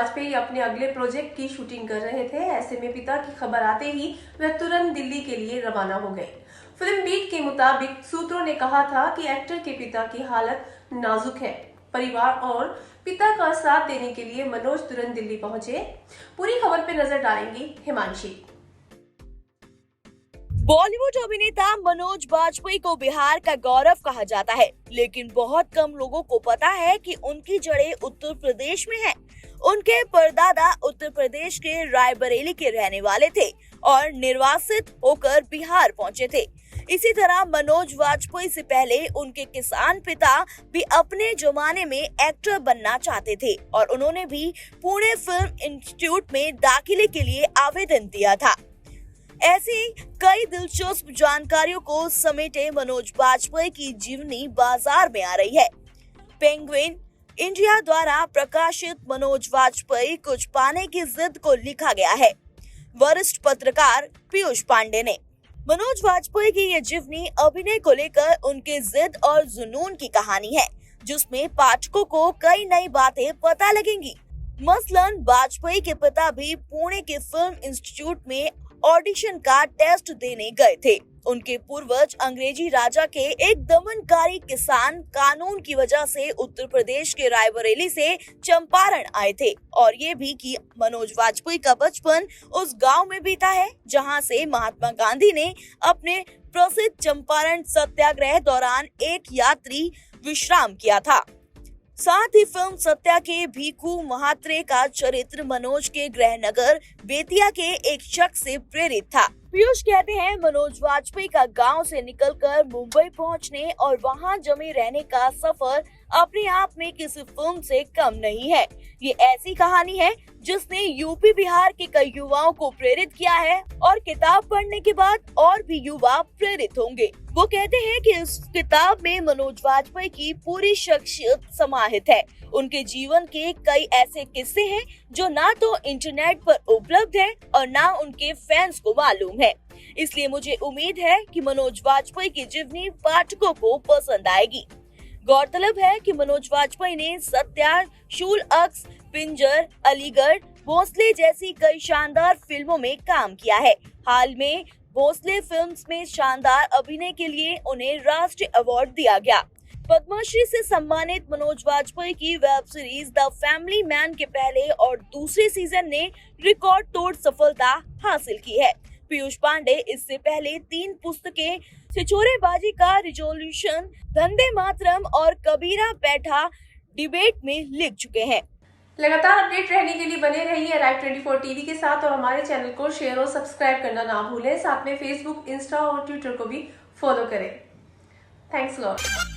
वाजपेयी अपने अगले प्रोजेक्ट की शूटिंग कर रहे थे। ऐसे में पिता की खबर आते ही वह तुरंत दिल्ली के लिए रवाना हो गए। फिल्म बीट के मुताबिक सूत्रों ने कहा था कि एक्टर के पिता की हालत नाजुक है। परिवार और पिता का साथ देने के लिए मनोज तुरंत दिल्ली पहुंचे। पूरी खबर पे नजर डालेंगी हिमांशी। बॉलीवुड अभिनेता मनोज वाजपेयी को बिहार का गौरव कहा जाता है, लेकिन बहुत कम लोगों को पता है कि उनकी जड़ें उत्तर प्रदेश में हैं। उनके परदादा उत्तर प्रदेश के रायबरेली के रहने वाले थे और निर्वासित होकर बिहार पहुंचे थे। इसी तरह मनोज वाजपेयी से पहले उनके किसान पिता भी अपने जमाने में एक्टर बनना चाहते थे और उन्होंने भी पुणे फिल्म इंस्टीट्यूट में दाखिले के लिए आवेदन दिया था। ऐसी कई दिलचस्प जानकारियों को समेटे मनोज वाजपेयी की जीवनी बाजार में आ रही है। पेंगुइन इंडिया द्वारा प्रकाशित मनोज वाजपेयी कुछ पाने की जिद को लिखा गया है। वरिष्ठ पत्रकार पीयूष पांडे ने मनोज वाजपेयी की ये जीवनी अभिनय को लेकर उनके जिद और जुनून की कहानी है, जिसमें पाठकों को कई नई बातें पता लगेंगी। मसलन वाजपेयी के पिता भी पुणे के फिल्म इंस्टीट्यूट में ऑडिशन का टेस्ट देने गए थे। उनके पूर्वज अंग्रेजी राजा के एक दमनकारी किसान कानून की वजह से उत्तर प्रदेश के रायबरेली से चंपारण आए थे और ये भी कि मनोज वाजपेयी का बचपन उस गांव में बीता है जहां से महात्मा गांधी ने अपने प्रसिद्ध चंपारण सत्याग्रह दौरान एक यात्री विश्राम किया था। साथ ही फिल्म सत्या के भीखू महात्रे का चरित्र मनोज के गृहनगर बेतिया के एक शख्स से प्रेरित था। पीयूष कहते हैं मनोज वाजपेयी का गांव से निकलकर मुंबई पहुंचने और वहां जमे रहने का सफर अपने आप में किसी फिल्म से कम नहीं है। ये ऐसी कहानी है जिसने यूपी बिहार के कई युवाओं को प्रेरित किया है और किताब पढ़ने के बाद और भी युवा प्रेरित होंगे। वो कहते हैं कि इस किताब में मनोज वाजपेयी की पूरी शख्सियत समाहित है। उनके जीवन के कई ऐसे किस्से हैं जो ना तो इंटरनेट पर उपलब्ध है और ना उनके फैंस को मालूम है। इसलिए मुझे उम्मीद है कि मनोज वाजपेयी की जीवनी पाठकों को पसंद आएगी। गौरतलब है कि मनोज वाजपेयी ने सत्या, शूल अक्स, पिंजर, अलीगढ़, भोसले जैसी कई शानदार फिल्मों में काम किया है। हाल में भोसले फिल्म्स में शानदार अभिनय के लिए उन्हें राष्ट्रीय अवार्ड दिया गया। पद्मश्री से सम्मानित मनोज वाजपेयी की web series the family man के पहले और दूसरे सीजन ने रिकॉर्ड तोड़ सफलता हासिल की है। पीयूष पांडे इससे पहले 3 पुस्तकें छिछोरेबाजी का रिजोल्यूशन, वंदे मातरम और कबीरा बैठा डिबेट में लिख चुके हैं। लगातार अपडेट रहने के लिए बने रहिए राइट 24 टीवी के साथ और हमारे चैनल को शेयर और सब्सक्राइब करना ना भूलें। साथ में फेसबुक, इंस्टा और ट्विटर को भी फॉलो करें। Thanks lot.